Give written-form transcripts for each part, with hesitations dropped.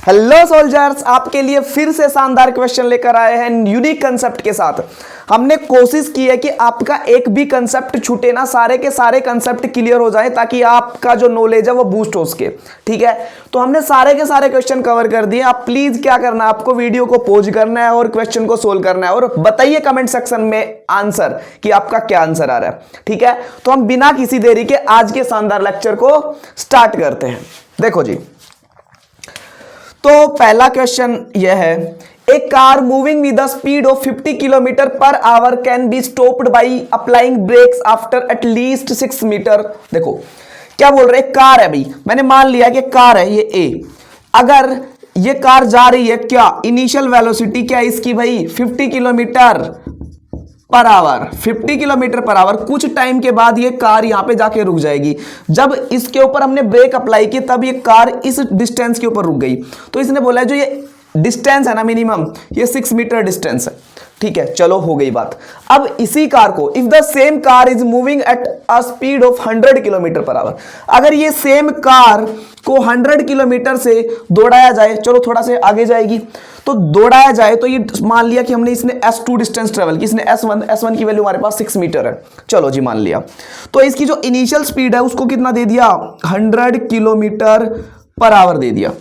Hello soldiers, आपके लिए फिर से शानदार क्वेश्चन लेकर आए हैं यूनिक कंसेप्ट के साथ। हमने कोशिश की है कि आपका एक भी कंसेप्ट छूटे ना, सारे के सारे कंसेप्ट क्लियर हो जाए ताकि आपका जो नॉलेज है वो बूस्ट हो सके। ठीक है, तो हमने सारे के सारे क्वेश्चन कवर कर दिए। आप प्लीज क्या करना है, आपको वीडियो को पॉज करना है और क्वेश्चन को सोल्व करना है और बताइए कमेंट सेक्शन में आंसर कि आपका क्या आंसर आ रहा है। ठीक है, तो हम बिना किसी देरी के आज के शानदार लेक्चर को स्टार्ट करते हैं। देखो जी, तो पहला क्वेश्चन यह है, a car moving with the speed of 50 kilometre per hour can be stopped by applying brakes after at least 6 metre. देखो क्या बोल रहे, कार है भाई, मैंने मान लिया कि कार है ये ए। अगर ये कार जा रही है, क्या इनिशियल वेलोसिटी क्या है इसकी भाई 50 kilometre per our, 50 kilometre per our. कुछ टाइम के बाद ये कार यहां पे जाके रुक जाएगी। जब इसके ऊपर हमने ब्रेक अप्लाई की तब ये कार इस डिस्टेंस के ऊपर रुक गई। तो इसने बोला है जो ये डिस्टेंस है ना मिनिमम, ये 6 मीटर डिस्टेंस है। ठीक है, चलो हो गई बात। अब इसी कार को, if the same car is moving at a speed of 100 kilometre per our, अगर ये सेम कार को 100 किलोमीटर से दौड़ाया जाए, चलो थोड़ा से आगे जाएगी, तो दौड़ाया जाए तो ये मान लिया कि हमने इसने S2 डिस्टेंस ट्रेवल की, इसने S1 की वैल्यू हमारे पास 6 मीटर है। चलो जी मान लिया, तो इसकी जो इनिशियल स्पीड है उसको कितना दे दिया, 100 किलोमीटर पर आवर दे दिया।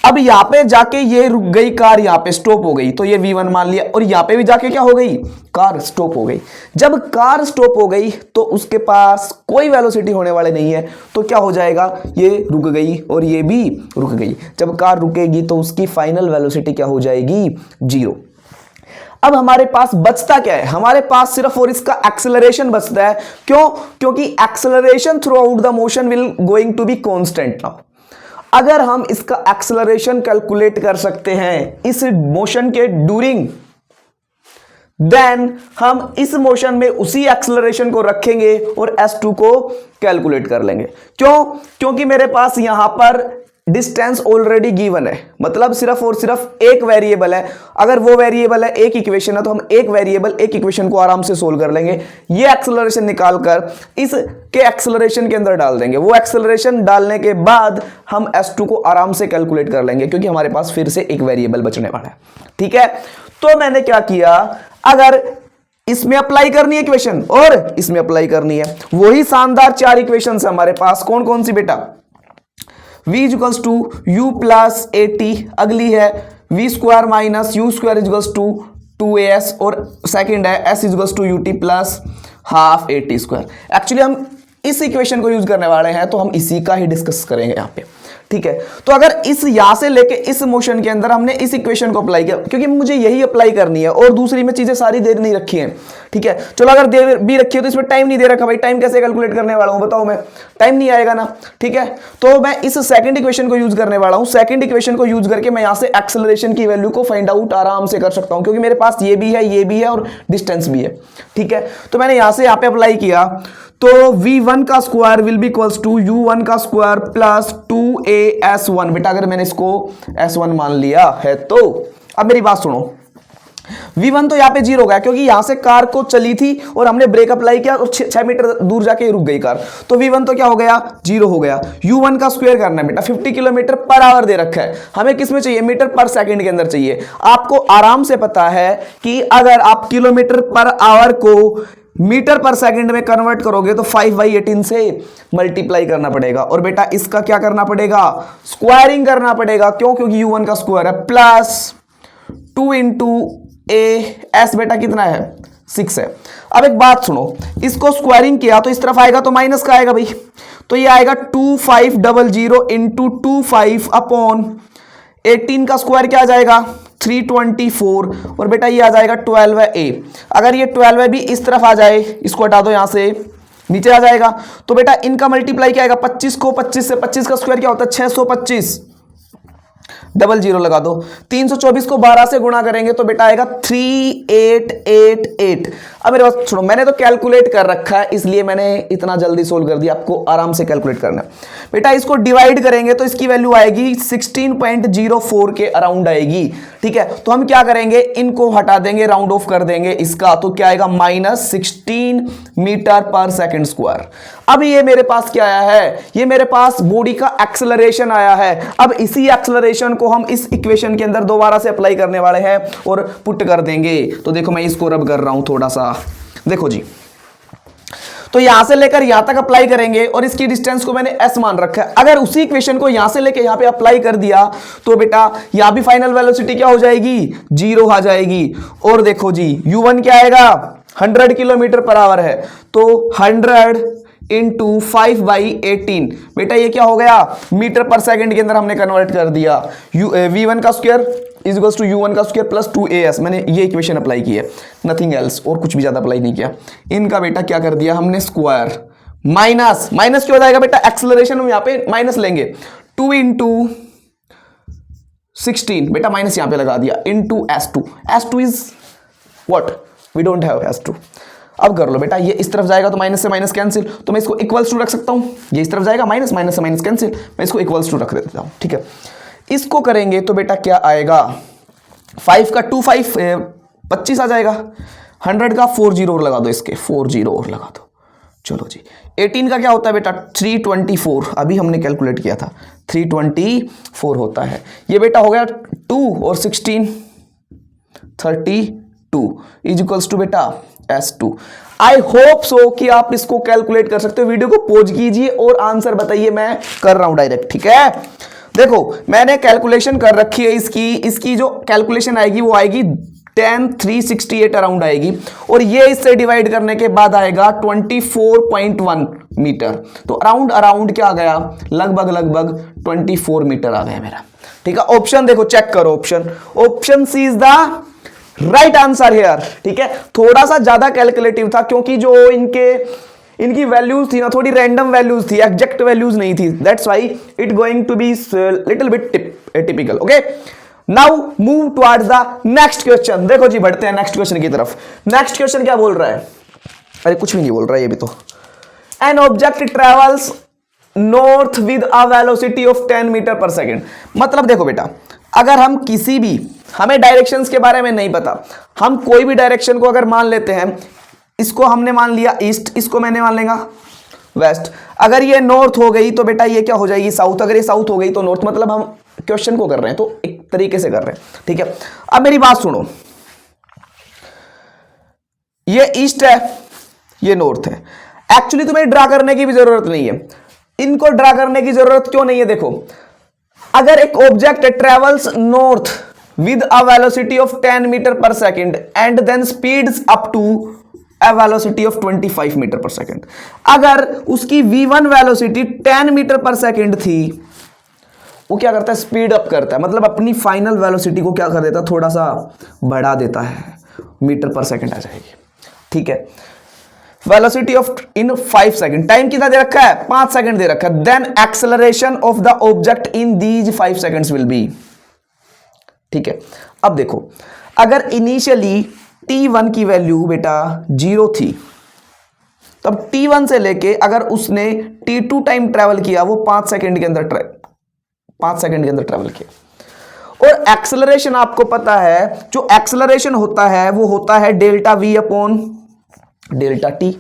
अब यहां पे जाके ये रुक गई कार, यहां पे स्टॉप हो गई, तो ये V1 मान लिया, और यहां पे भी जाके क्या हो गई, कार स्टॉप हो गई। जब कार स्टॉप हो गई तो उसके पास कोई वेलोसिटी होने वाले नहीं है, तो क्या हो जाएगा, ये रुक गई और ये भी रुक गई। जब कार रुकेगी तो उसकी फाइनल वेलोसिटी क्या हो जाएगी, 0। अब हमारे पास बचता क्या है, हमारे पास सिर्फ और इसका एक्सेलरेशन बचता है। क्यों? क्योंकि acceleration throughout the motion will going to be constant. Now अगर हम इसका एक्सेलरेशन कैलकुलेट कर सकते हैं इस मोशन के ड्यूरिंग, देन हम इस मोशन में उसी एक्सेलरेशन को रखेंगे और S2 को कैलकुलेट कर लेंगे। क्यों? क्योंकि मेरे पास यहां पर डिस्टेंस ऑलरेडी गिवन है, मतलब सिर्फ और सिर्फ एक वेरिएबल है। अगर वो वेरिएबल है एक इक्वेशन है, तो हम एक वेरिएबल एक इक्वेशन को आराम से सोल्व कर लेंगे। ये एक्सेलरेशन निकालकर इसके एक्सेलरेशन के अंदर डाल देंगे। वो एक्सेलरेशन डालने के बाद हम S2 को आराम से कैलकुलेट कर लेंगे, क्योंकि हमारे पास फिर से एक वेरिएबल बचने वाला है। ठीक है, तो मैंने क्या किया, अगर इसमें अप्लाई करनी है इक्वेशन और इसमें अप्लाई करनी है, वही शानदार 4 इक्वेशन है हमारे पास। कौन कौन सी बेटा, v equals to u plus a t, अगली है v square minus u square equals to 2as, और सेकंड है s equals to u t plus half a t square. Actually हम इस इक्वेशन को यूज करने वाले हैं, तो हम इसी का ही डिस्कस करेंगे यहाँ पे। ठीक है, तो अगर इस यहां से लेके इस मोशन के अंदर हमने इस इक्वेशन को अप्लाई किया, क्योंकि मुझे यही अप्लाई करनी है और दूसरी में चीजें सारी दे नहीं रखी हैं। ठीक है, चलो अगर दे भी रखी है तो इसमें टाइम नहीं दे रखा भाई, टाइम कैसे कैलकुलेट करने वाला हूं बताओ, मैं टाइम नहीं आएगा ना। ठीक है, तो मैं इस सेकंड इक्वेशन को यूज करने वाला हूं। सेकंड इक्वेशन को यूज करके मैं यहां से एक्सेलरेशन की वैल्यू को फाइंड आउट आराम से कर सकता हूं, क्योंकि मेरे पास ये भी है और डिस्टेंस भी है। ठीक है, तो मैंने यहां पे अप्लाई किया, तो v1 का square will be equals to u1 का स्क्वायर प्लस 2as1। बेटा अगर मैंने इसको s1 मान लिया है, तो अब मेरी बात सुनो, v1 तो यहाँ पे 0 हो गया, क्योंकि यहां से कार को चली थी और हमने ब्रेक अप्लाई किया और 6 मीटर दूर जाके रुक गई कार, तो v1 तो क्या हो गया, 0 हो गया। u1 का स्क्वायर करना है बेटा, 50 किलोमीटर पर आवर दे रखा है, हमें किसमें चाहिए, मीटर पर सेकंड के अंदर चाहिए। आपको आराम से पता है कि अगर आप किलोमीटर पर आवर को मीटर पर सेकंड में कन्वर्ट करोगे तो 5/18 से मल्टीप्लाई करना पड़ेगा, और बेटा इसका क्या करना पड़ेगा, स्क्वायरिंग करना पड़ेगा। क्यों? क्योंकि u1 का स्क्वायर है प्लस 2 इंटू ए एस, बेटा कितना है, 6 है। अब एक बात सुनो, इसको स्क्वायरिंग किया तो इस तरफ आएगा तो माइनस का आएगा भाई, तो ये आएगा 2500 इंटू 25 अपॉन 18 का स्क्वायर क्या आ जाएगा, 324, और बेटा ये आ जाएगा 12 है ए। अगर ये 12 है भी इस तरफ आ जाए, इसको हटा दो, यहां से नीचे आ जाएगा, तो बेटा इनका मल्टीप्लाई क्या आएगा, 25 को 25 से, 25 का स्क्वायर क्या होता है 625, डबल 0 लगा दो, 324 को 12 से गुणा करेंगे तो बेटा आएगा 3888। अब मेरे पास सुनो, मैंने तो कैलकुलेट कर रखा है, इसलिए मैंने इतना जल्दी सोल्व कर दिया, आपको आराम से कैलकुलेट करना है। बेटा इसको डिवाइड करेंगे तो इसकी वैल्यू आएगी 16.04 के अराउंड आएगी। ठीक है, तो हम क्या करेंगे, इनको हटा देंगे, राउंड ऑफ कर देंगे इसका, तो क्या आएगा -16 मीटर पर सेकंड स्क्वायर। अब ये मेरे पास क्या आया है, ये मेरे पास बॉडी का एक्सेलरेशन आया है। अब इसी एक्सेलरेशन को हम इस इक्वेशन के अंदर दोबारा से अप्लाई करने वाले हैं और पुट कर देंगे। तो देखो मैं इसको रब कर रहा हूं थोड़ा सा, देखो जी, तो यहां से लेकर यहां तक अप्लाई करेंगे और इसकी डिस्टेंस को मैंने s मान रखा है। अगर उसी इक्वेशन को यहां से लेकर यहां पे अप्लाई कर दिया तो बेटा यहां भी फाइनल वेलोसिटी क्या हो जाएगी, 0 आ जाएगी। और देखो जी u1 क्या आएगा, 100 किलोमीटर पर आवर है, तो 100 इंटू 5/18, बेटा ये क्या हो गया, मीटर पर सेकंड के अंदर हमने कन्वर्ट कर दिया। v1 का square is equals to u1 का स्क्वायर प्लस 2as, मैंने ये इक्वेशन अप्लाई की है, नथिंग एल्स, और कुछ भी ज्यादा अप्लाई नहीं किया। इनका बेटा क्या कर दिया हमने, स्क्वायर माइनस माइनस क्यों हो जाएगा बेटा, एक्सेलरेशन हम यहां पे माइनस लेंगे, 2 इंटू 16, बेटा माइनस यहां पे लगा दिया, into s2 is what, we don't have s2। अब कर लो बेटा, ये इस तरफ जाएगा तो माइनस से माइनस कैंसिल, तो मैं इसको इक्वल्स टू रख सकता हूं, ये इस तरफ जाएगा माइनस, माइनस से माइनस कैंसिल, मैं इसको इक्वल्स टू रख देता हूं, ठीक है। इसको करेंगे तो बेटा क्या आएगा, 5 का 2 5 25 आ जाएगा, 100 का 40 और लगा दो, इसके 40 और लगा दो, चलो जी। 18 का क्या होता है बेटा, 324, अभी हमने कैलकुलेट किया था, 324 होता है। ये बेटा हो गया 2 और 16 32 इज इक्वल्स टू बेटा s2। आई होप सो कि आप इसको कैलकुलेट कर सकते हो। वीडियो को पॉज कीजिए और आंसर बताइए, मैं कर रहा हूं डायरेक्ट, ठीक है। देखो मैंने कैलकुलेशन कर रखी है इसकी जो कैलकुलेशन आएगी वो आएगी 10368 अराउंड आएगी, और ये इससे डिवाइड करने के बाद आएगा 24.1 मीटर, तो अराउंड क्या आ गया, लगभग 24 मीटर आ गया मेरा, ठीक है। ऑप्शन देखो, चेक करो, option C is the right answer here, ठीक है। थोड़ा सा ज्यादा कैलकुलेटिव था क्योंकि जो इनकी वैल्यूज थी ना, थोड़ी रैंडम वैल्यूज थी, एग्जैक्ट वैल्यूज नहीं थी, that's why it going to be little bit typical, okay. Now move towards the next question. देखो जी बढ़ते हैं नेक्स्ट क्वेश्चन की तरफ। नेक्स्ट क्वेश्चन क्या बोल रहा है, अरे कुछ भी नहीं बोल रहा है ये भी तो। An object travels north with a velocity of 10 metre per second. मतलब देखो बेटा, अगर हम किसी भी, हमें डायरेक्शंस के बारे में नहीं पता, हम कोई भी डायरेक्शन को अगर मान लेते हैं, इसको हमने मान लिया ईस्ट, इसको मैंने मान लेगा वेस्ट, अगर ये नॉर्थ हो गई तो बेटा ये क्या हो जाएगी साउथ, अगर ये साउथ हो गई तो नॉर्थ, मतलब हम क्वेश्चन को कर रहे हैं तो एक तरीके से कर रहे हैं, ठीक है। अब मेरी बात सुनो, ये ईस्ट है, ये नॉर्थ है, एक्चुअली तुम्हें ड्रा करने की भी जरूरत नहीं है, इनको ड्रा करने की जरूरत क्यों नहीं है, देखो अगर एक object travels north with a velocity of 10 metre per second and then speeds up to a velocity of 25 metre per second, अगर उसकी v1 velocity 10 metre per second थी, वो क्या करता है, स्पीड अप करता है, मतलब अपनी फाइनल वेलोसिटी को क्या कर देता है, थोड़ा सा बढ़ा देता है, मीटर पर सेकेंड आ जाएगी, ठीक है। Velocity of in 5 second, time कितना दे रखा है, 5 सेकेंड दे रखा है, then acceleration of the object in these 5 seconds will be, ठीक है। अब देखो अगर इनिशियली t1 की वैल्यू बेटा 0 थी, तब t1 से लेके अगर उसने t2 टाइम ट्रेवल किया, वो 5 सेकेंड के अंदर ट्रेवल किया, और एक्सेलरेशन आपको पता है, जो एक्सेलरेशन होता है वो होता है delta v upon delta t,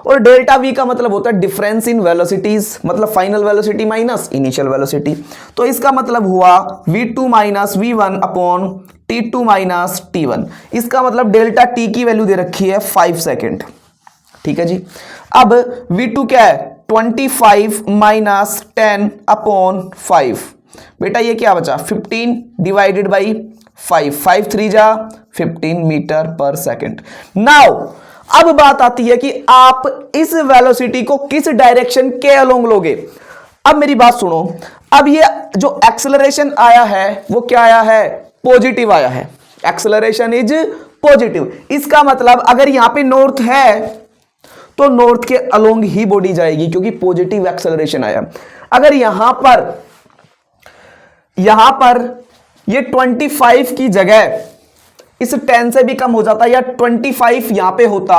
और डेल्टा v का मतलब होता है डिफरेंस इन वेलोसिटीज, मतलब final velocity minus initial velocity, तो इसका मतलब हुआ v2 minus v1 upon t2 minus t1, इसका मतलब डेल्टा t की वैल्यू दे रखी है 5 सेकेंड, ठीक है जी। अब v2 क्या है, 25 माइनस 10 अपॉन 5, बेटा ये क्या बचा, 15 डिवाइडेड बाई 5, 5 3 जा 15 मीटर पर सेकेंड। नाउ अब बात आती है कि आप इस वेलोसिटी को किस डायरेक्शन के अलोंग लोगे। अब मेरी बात सुनो, अब ये जो एक्सेलरेशन आया है वो क्या आया है, पॉजिटिव आया है, एक्सेलरेशन इज पॉजिटिव, इसका मतलब अगर यहां पे नॉर्थ है तो नॉर्थ के अलोंग ही बॉडी जाएगी क्योंकि पॉजिटिव एक्सेलरेशन आया। अगर यहां पर ये 25 की जगह इस 10 से भी कम हो जाता या 25 यहां पे होता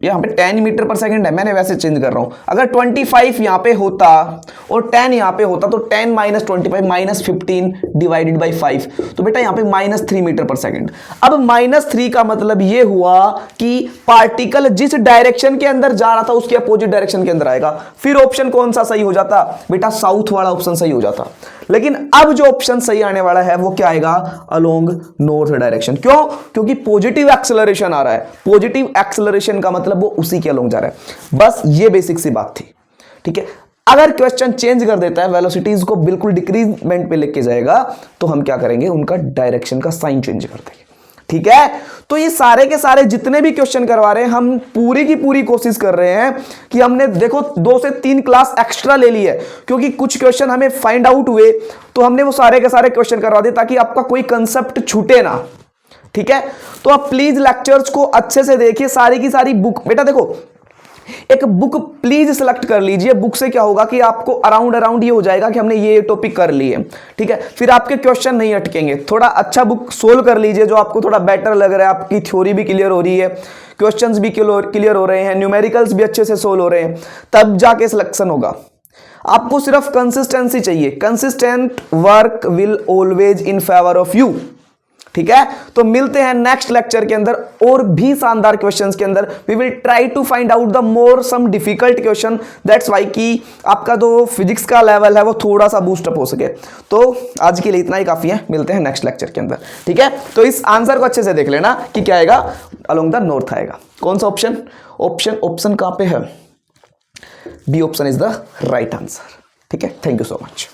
यहाँ पे 10 मीटर पर सेकंड है, मैंने वैसे चेंज कर रहा हूँ। अगर 25 यहाँ पे होता और 10 यहाँ पे होता तो 10 माइनस 25 माइनस 15 डिवाइडेड बाई 5, तो बेटा यहाँ पे -3 मीटर पर सेकंड। अब -3 का मतलब ये हुआ कि पार्टिकल जिस डायरेक्शन के अंदर जा रहा था उसके अपोजिट डायरेक्शन के अंदर आएगा। फिर ऑप्शन कौन सा सही हो जाता बेटा? साउथ वाला ऑप्शन सही हो जाता। लेकिन अब जो ऑप्शन सही आने वाला है वो क्या आएगा? Along north direction. क्यों? क्योंकि पॉजिटिव एक्सेलरेशन आ रहा है। पॉजिटिव एक्सेलरेशन का मतलब वो उसी के अलोंग जा रहा है। बस ये बेसिक सी बात थी, ठीक है। अगर क्वेश्चन चेंज कर देता है, वेलोसिटीज को बिल्कुल डिक्रीजमेंट पे लेके जाएगा, तो हम क्या करेंगे? उनका डायरेक्शन का साइन चेंज कर देंगे, ठीक है। तो ये सारे के सारे जितने भी क्वेश्चन करवा रहे हैं, हम पूरी की पूरी कोशिश कर रहे हैं कि हमने देखो 2 से 3 क्लास एक्स्ट्रा ले ली है, क्योंकि कुछ क्वेश्चन हमें फाइंड आउट हुए तो हमने वो सारे के सारे क्वेश्चन करवा दिए ताकि आपका कोई कंसेप्ट छूटे ना, ठीक है। तो आप प्लीज लेक्चर्स को अच्छे से देखिए, सारी की सारी बुक। बेटा देखो, एक बुक प्लीज सिलेक्ट कर लीजिए। बुक से क्या होगा कि आपको अराउंड ये हो जाएगा कि हमने ये टॉपिक कर लिए, ठीक है। फिर आपके क्वेश्चन नहीं अटकेंगे। थोड़ा अच्छा बुक सोल्व कर लीजिए जो आपको थोड़ा बेटर लग रहा है, आपकी थ्योरी भी क्लियर हो रही है, क्वेश्चंस भी क्लियर हो रहे हैं, न्यूमेरिकल्स भी अच्छे से सोल्व हो रहे हैं, तब जाके सिलेक्शन होगा। आपको सिर्फ कंसिस्टेंसी चाहिए। Consistent work will always in favour of you, ठीक है। तो मिलते हैं नेक्स्ट लेक्चर के अंदर और भी शानदार क्वेश्चंस के अंदर। We will try to find out the more some difficult question, that's why कि आपका जो फिजिक्स का लेवल है वो थोड़ा सा बूस्ट अप हो सके। तो आज के लिए इतना ही काफी है, मिलते हैं नेक्स्ट लेक्चर के अंदर, ठीक है। तो इस आंसर को अच्छे से देख लेना कि क्या आएगा? अलोंग द नॉर्थ आएगा। कौन सा ऑप्शन? ऑप्शन कहां पे है? B option is the right answer, ठीक है। Thank you so much.